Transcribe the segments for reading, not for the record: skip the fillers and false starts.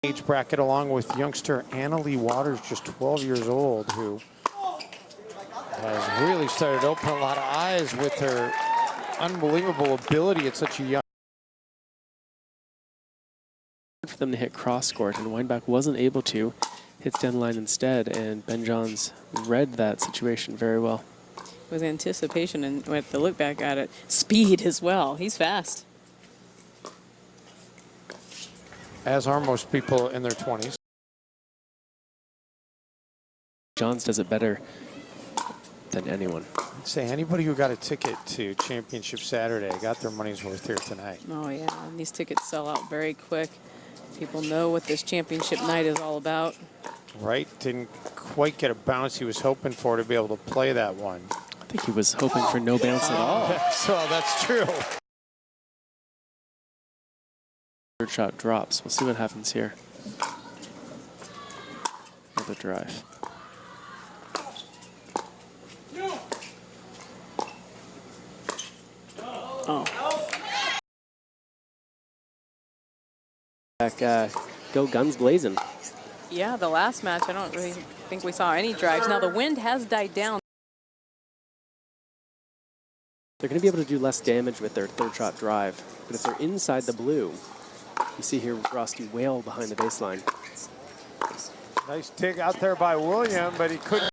age bracket, along with youngster Annalie Waters, just 12 years old, who has really started to open a lot of eyes with her unbelievable ability at such a young. For them to hit cross court, and Weinbach wasn't able to. Hits down the line instead, and Ben Johns read that situation very well. With anticipation and with the look back at it, speed as well. He's fast. As are most people in their 20s. Johns does it better than anyone. I'd say anybody who got a ticket to Championship Saturday got their money's worth here tonight. Oh yeah, and these tickets sell out very quick. People know what this championship night is all about. Right, didn't quite get a bounce he was hoping for to be able to play that one. I think he was hoping for no bounce at all. So that's true. Third shot drops. We'll see what happens here. Another drive. Oh. Back, go guns blazing. Yeah, the last match, I don't really think we saw any drives. Now the wind has died down. They're going to be able to do less damage with their third shot drive, but if they're inside the blue, you see here Roski wail behind the baseline. Nice dig out there by William, but he couldn't.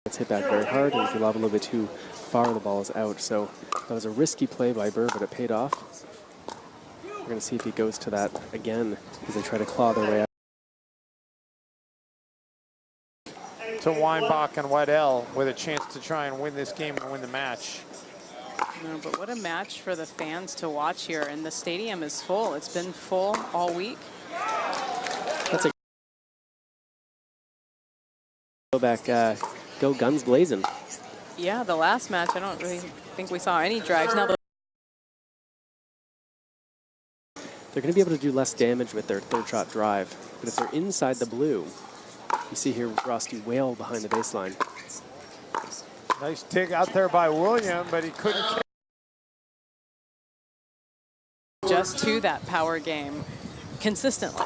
It's hit back very hard, and if you lob a little bit too far, the ball is out. So that was a risky play by Burr, but it paid off. We're going to see if he goes to that again as they try to claw their way out. To Weinbach and Waddell with a chance to try and win this game and win the match. No, but what a match for the fans to watch here, and the stadium is full. It's been full all week. That's a go back, go guns blazing. Yeah, the last match, I don't really think we saw any drives. Now They're going to be able to do less damage with their third shot drive, but if they're inside the blue, you see here Roski wail behind the baseline. Nice dig out there by William, but he couldn't. just to that power game consistently.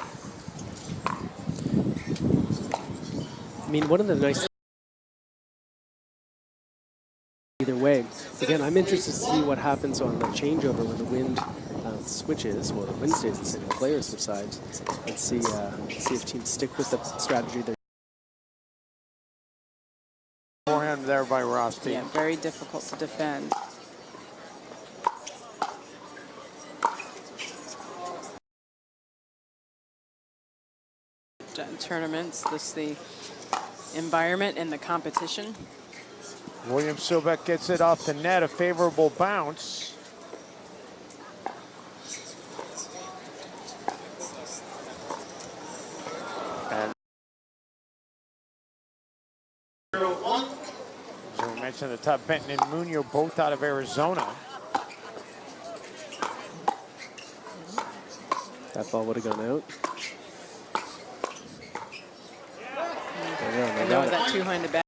I mean, one of the nice either way. Again, I'm interested to see what happens on the changeover when the wind switches, or the wind stays the same, the players switch sides, and see if teams stick with the strategy they're. Forehand there by Roski. Yeah, very difficult to defend. In tournaments, this the environment and the competition. William Silbeck gets it off the net, a favorable bounce. points in the top. Benton and Munoz, both out of Arizona. That ball would have gone out. And there was that two-handed back.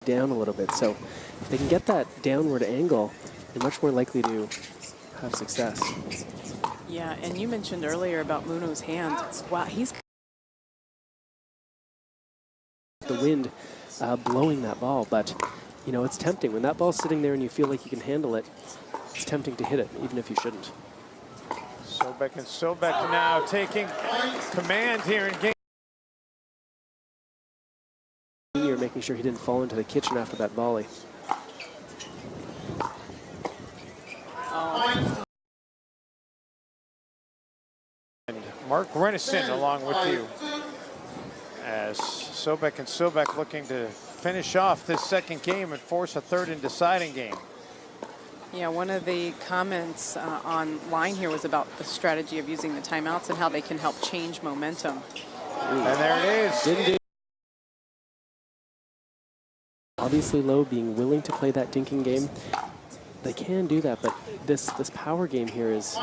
Down a little bit. So if they can get that downward angle, they're much more likely to have success. Yeah, and you mentioned earlier about Munoz's hand. Wow, he's the wind blowing that ball, but you know, it's tempting when that ball's sitting there and you feel like you can handle it. It's tempting to hit it, even if you shouldn't. Sobek and Sobek now taking command here in game. You're making sure he didn't fall into the kitchen after that volley. And Mark Renison along with you, as Sobek and Sobek looking to finish off this second game and force a third and deciding game. Yeah, one of the comments online here was about the strategy of using the timeouts and how they can help change momentum. And there it is. Obviously, Lowe being willing to play that dinking game, they can do that, but this power game here is...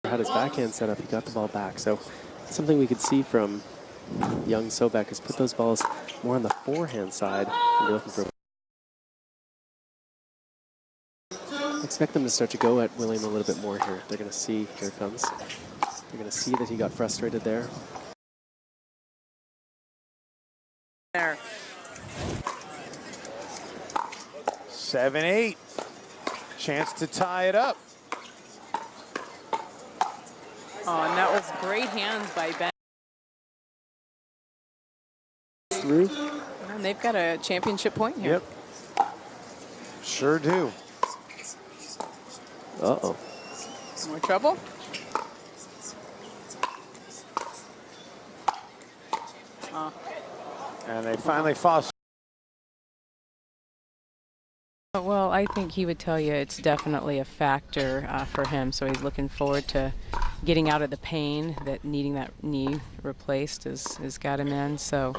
Had his backhand set up, he got the ball back, so something we could see from young Sobek is put those balls more on the forehand side and be looking for... Expect them to start to go at William a little bit more here. They're going to see, here it comes. They're going to see that he got frustrated there. There. 7-8. Chance to tie it up. Oh, and that was great hands by Ben. Through. And they've got a championship point here. Yep. Sure do. Uh-oh. More trouble? Oh. And they finally fall. Well, I think he would tell you it's definitely a factor for him. So he's looking forward to getting out of the pain that needing that knee replaced has got him in. So,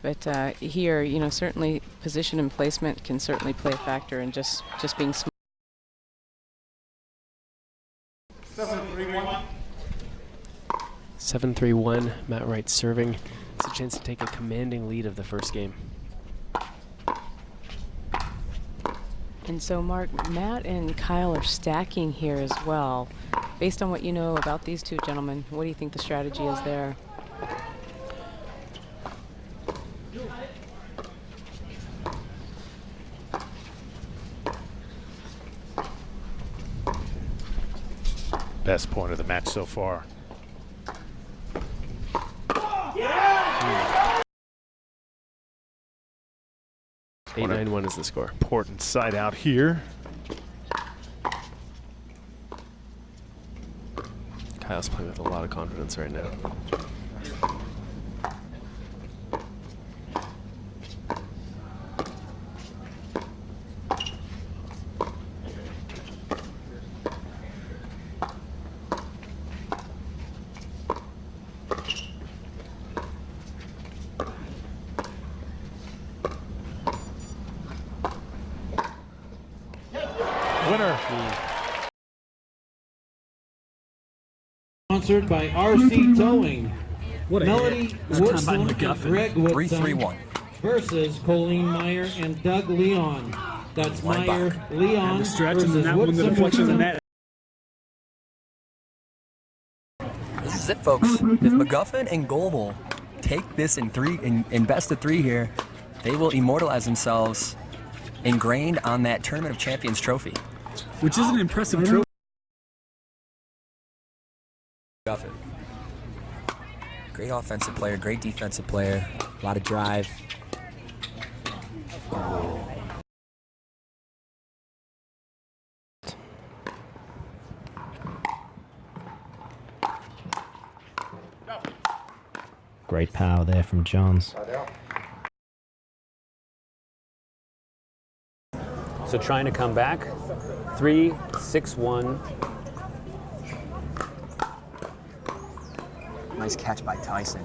but here, you know, certainly position and placement can certainly play a factor in just being smart. 7-3-1. 7-3-1, Matt Wright serving. It's a chance to take a commanding lead of the first game. And so, Mark, Matt and Kyle are stacking here as well. Based on what you know about these two gentlemen, what do you think the strategy is there? Best point of the match so far. 8-9-1 is the score. Important side out here. Kyle's playing with a lot of confidence right now. Winner. Sponsored by RC Towing. What a Melody hit. This time by Woodson and McGuffin. Greg Woodson 3-3-1. versus Colleen Meyer and Doug Leon. That's Meyer, Linebacker. Leon The stretch and versus then that one, the Woodson. deflection of the net. This is it, folks. If McGuffin and Goebel take this in best of three here, they will immortalize themselves ingrained on that Tournament of Champions trophy. Which is an impressive trophy. McGuffin. Great offensive player, great defensive player, a lot of drive. Great power there from Johns. So trying to come back, 3-6-1. Nice catch by Tyson.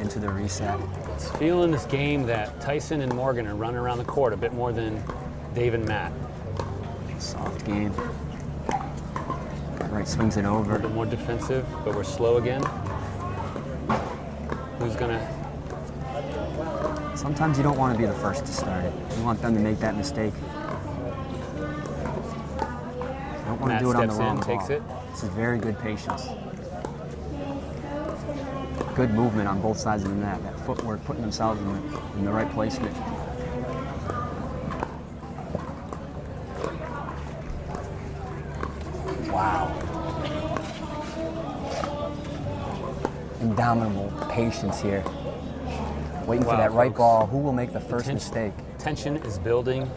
into the reset. It's feeling this game that Tyson and Morgan are running around the court a bit more than Dave and Matt. Soft game. Right, swings it A over. bit more defensive, but we're slow again. Who's gonna? Sometimes you don't want to be the first to start it. You want them to make that mistake. You don't want Matt to do it on the steps wrong in, ball. takes it. This is very good patience. Good movement on both sides of the net. That footwork, putting themselves in the right placement. Wow. Indomitable patience here. Waiting for Wow, that right folks. ball. Who will make the first mistake? Tension is building.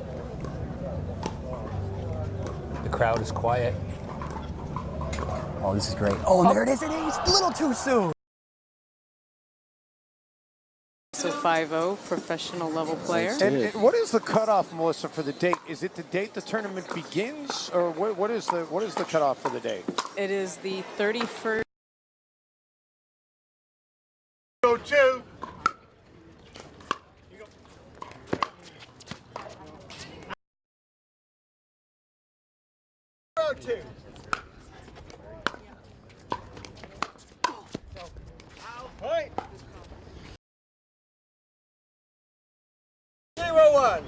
The crowd is quiet. Oh, this is great. Oh, and there it is. It is a little too soon. So 5-0, professional level player. And what is the cutoff, Melissa, for the date? Is it the date the tournament begins, or what is the cutoff for the date? It is the 31st. Go two. Go two. Point. 0-1.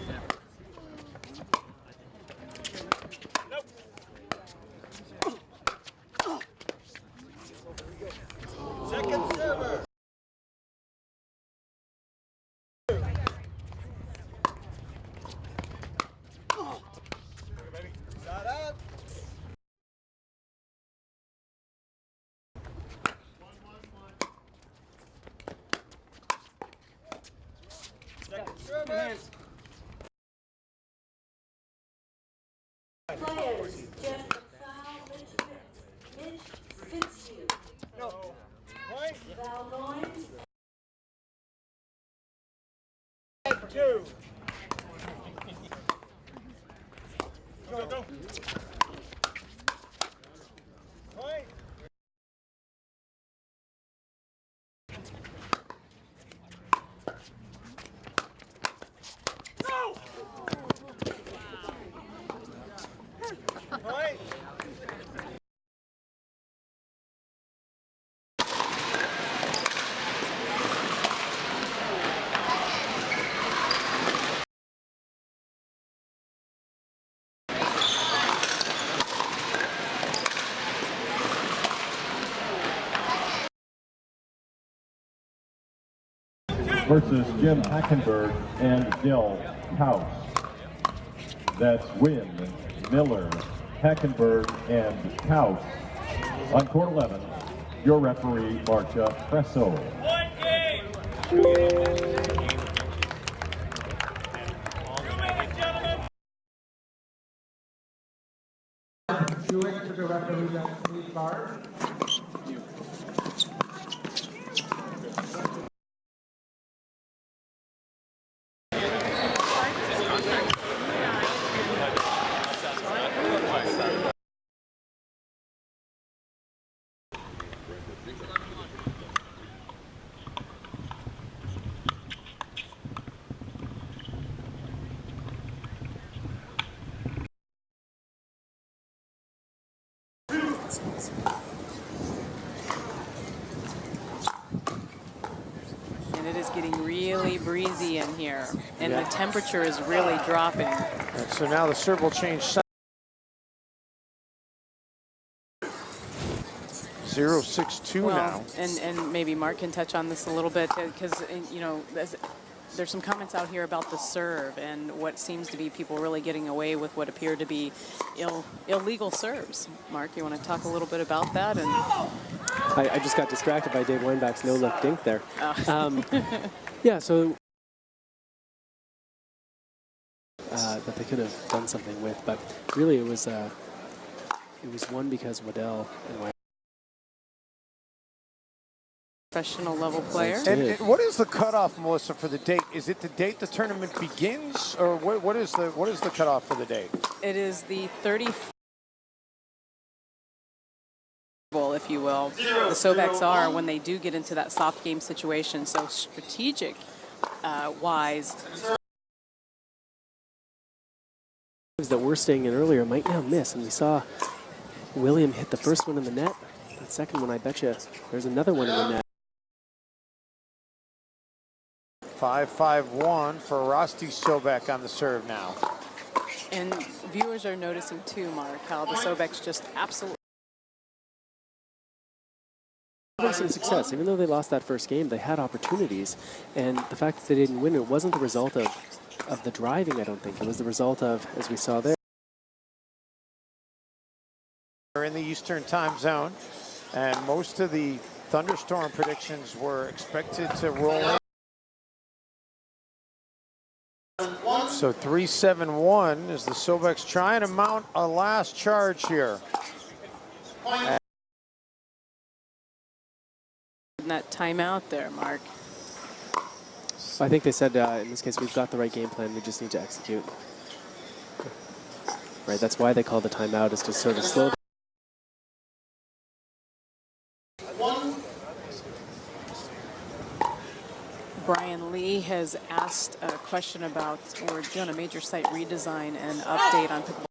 Second server. Shot up. Second server. Players, Jeff Foul, Mitch Fitzhugh. No. Point. Val Goins. Two. Go. Point. No. Point. Versus Jim Hackenberg and Dill House. That's Wynn, Miller, Hackenberg, and House. On court 11, your referee, Marcia Presso. To the referee, please bar. And it is getting really breezy in here. And the temperature is really dropping. And so now the serve will change. 0-6-2 now. And maybe Mark can touch on this a little bit, because, you know, there's some comments out here about the serve and what seems to be people really getting away with what appear to be illegal serves. Mark, you want to talk a little bit about that? And I just got distracted by Dave Weinbach's no-look dink there. Oh. Yeah, so that they could have done something with, but really it was one because Waddell and Weinbach. Professional level player. And what is the cutoff, Melissa, for the date? Is it the date the tournament begins, or what is the cutoff for the date? It is the 30th. If if you will, the Sobeks are when they do get into that soft game situation. So strategic wise. That were staying in earlier might now miss, and we saw William hit the first one in the net. The second one, I bet you there's another one in the net. 5-5-1 for Rosti Sobek on the serve now. And viewers are noticing too, Mark, how the Sobeks just absolutely Some success. Even though they lost that first game, they had opportunities, and the fact that they didn't win, it wasn't the result of the driving, I don't think. It was the result of, as we saw there. They're in the Eastern time zone, and most of the thunderstorm predictions were expected to roll in. So 3-7-1 is the Sobeks trying to mount a last charge here. that timeout there, Mark. I think they said in this case we've got the right game plan, we just need to execute. Right, that's why they call the timeout, is to sort of slow. Brian Lee has asked a question about, we're doing a major site redesign and update on pickleball.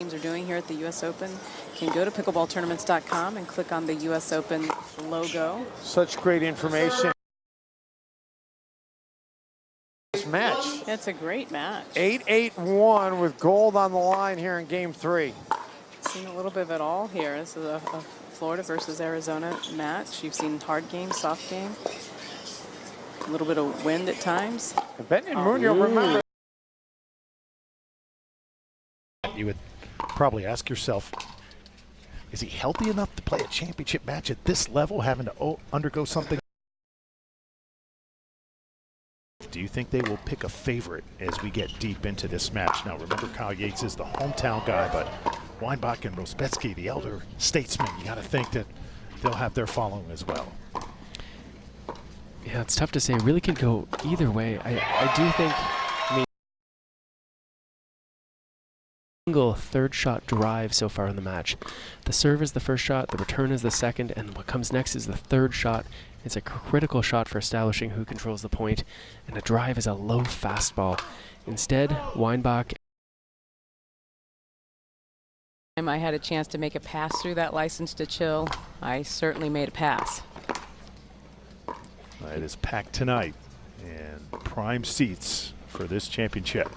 Teams are doing here at the U.S. Open. You can go to pickleballtournaments.com and click on the U.S. Open logo. Such great information. This match. It's a great match. 8-8-1 with gold on the line here in game 3. Seen a little bit of it all here. This is a Florida versus Arizona match. You've seen hard game, soft game, a little bit of wind at times. Ben and Munoz, remember. You would probably ask yourself, is he healthy enough to play a championship match at this level, having to undergo something? Do you think they will pick a favorite as we get deep into this match? Now, remember, Kyle Yates is the hometown guy, but Weinbach and Rospetsky, the elder statesmen, you got to think that they'll have their following as well. Yeah, it's tough to say. It really could go either way. I do think, I mean, single third shot drive so far in the match. The serve is the first shot, the return is the second, and what comes next is the third shot. It's a critical shot for establishing who controls the point, and a drive is a low fastball. Instead, Weinbach. I had a chance to make a pass through that license to chill. I certainly made a pass. It is packed tonight, and prime seats for this championship.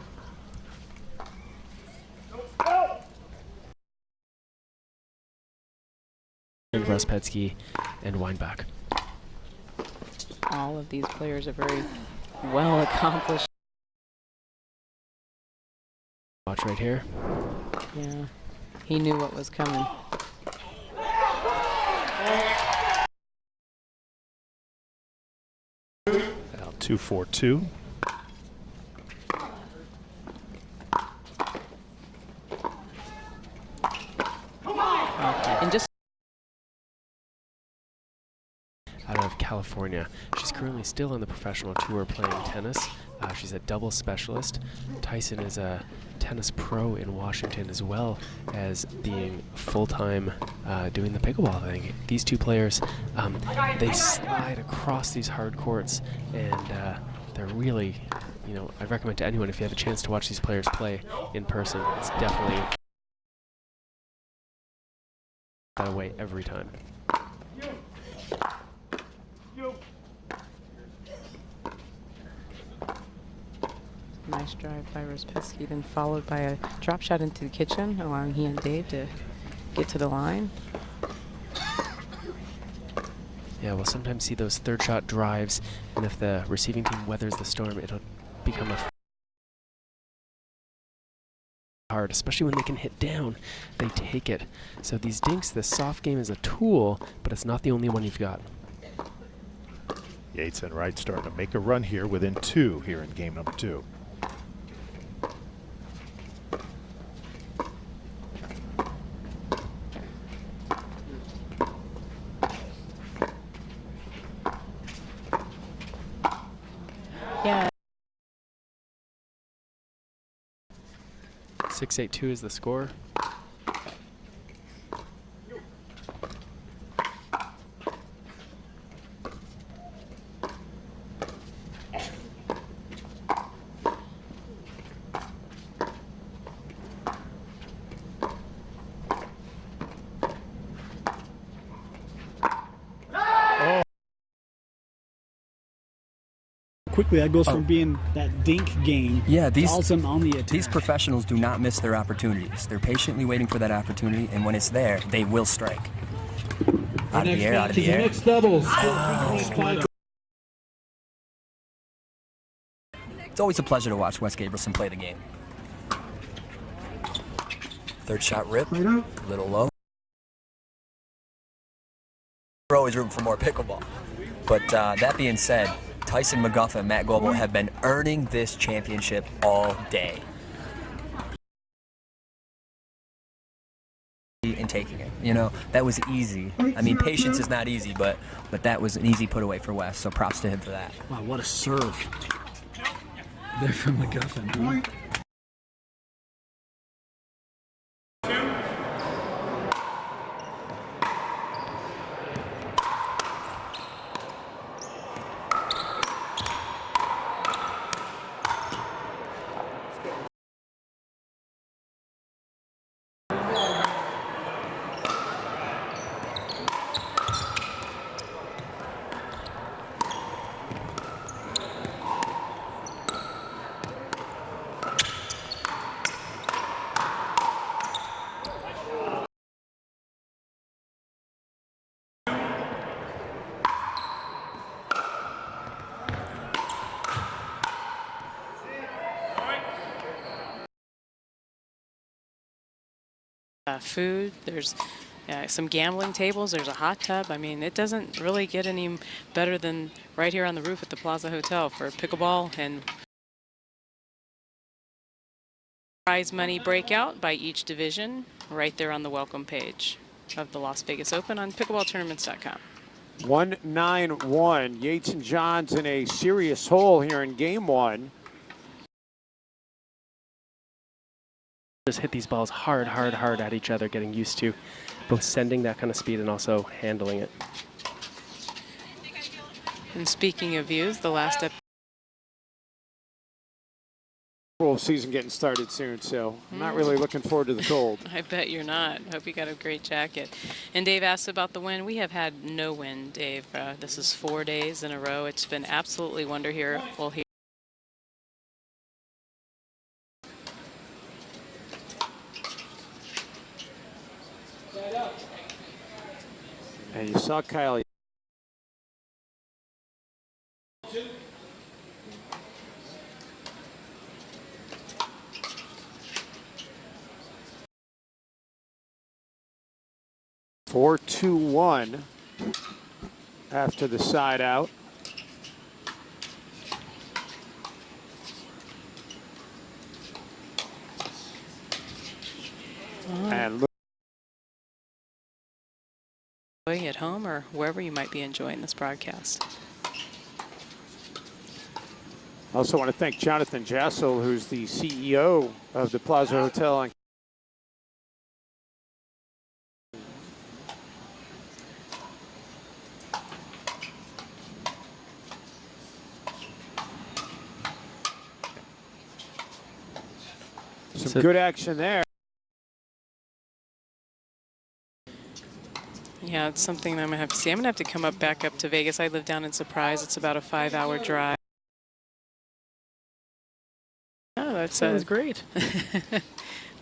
And Rospetsky and Weinbach. All of these players are very well accomplished. Watch right here. Yeah, he knew what was coming. Now 2-4-2. And just out of California. She's currently still on the professional tour playing tennis. She's a double specialist. Tyson is a tennis pro in Washington, as well as being full-time doing the pickleball thing. These two players, they slide across these hard courts, and they're really, you know, I recommend to anyone, if you have a chance to watch these players play in person, it's definitely that way every time. nice drive by Rospetsky, then followed by a drop shot into the kitchen, allowing he and Dave to get to the line. Yeah, we'll sometimes see those third shot drives, and if the receiving team weathers the storm, it'll become a hard, especially when they can hit down, they take it. So these dinks, the soft game is a tool, but it's not the only one you've got. Yates and Wright starting to make a run here within 2 here in game number 2. Yeah. 6-8-2 is the score. quickly that goes from being that dink game Yeah, to all of a sudden on the attack. these professionals do not miss their opportunities. They're patiently waiting for that opportunity, and when it's there, they will strike. Out of the air, out of the air. Mixed doubles. It's always a pleasure to watch Wes Gabrielson play the game. Third shot rip, a little low. We're always rooting for more pickleball. But that being said, Tyson McGuffin and Matt Goebel have been earning this championship all day. And taking it, you know, that was easy. I mean, patience is not easy, but that was an easy put away for Wes, so props to him for that. Wow, what a serve. There from McGuffin, huh? Food, there's some gambling tables, there's a hot tub. I mean, it doesn't really get any better than right here on the roof at the Plaza Hotel for pickleball. And prize money breakout by each division right there on the welcome page of the Las Vegas Open on pickleballtournaments.com. 1-9-1. Yates and Johns in a serious hole here in game one. Just hit these balls hard at each other, getting used to both sending that kind of speed and also handling it. And speaking of views, the last Full season getting started soon, so I'm not really looking forward to the cold. I bet you're not. Hope you got a great jacket. And Dave asked about the wind. We have had no wind, Dave. This is 4 days in a row. It's been absolutely wonderful here. And you saw Kyle. Four, 2-1 after the side out. And look At home or wherever you might be enjoying this broadcast. I also want to thank Jonathan Jassel, who's the CEO of the Plaza Hotel. Some good action there. Yeah, it's something I'm going to have to see. I'm going to have to come back up to Vegas. I live down in Surprise. It's about a 5-hour drive. Oh, that sounds great.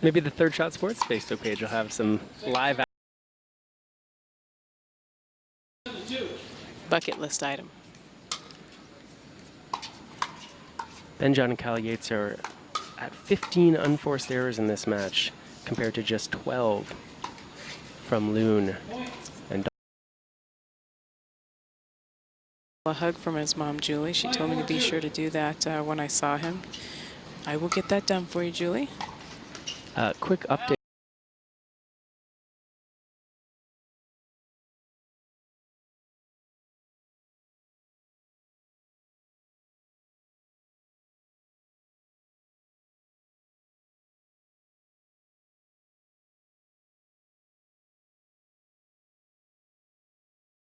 Maybe the Third Shot Sports Facebook page will have some live bucket list item. Ben, John, and Kyle Yates are at 15 unforced errors in this match compared to just 12 from Loon and A hug from his mom, Julie. She told me to be sure to do that when I saw him. I will get that done for you, Julie. Quick update.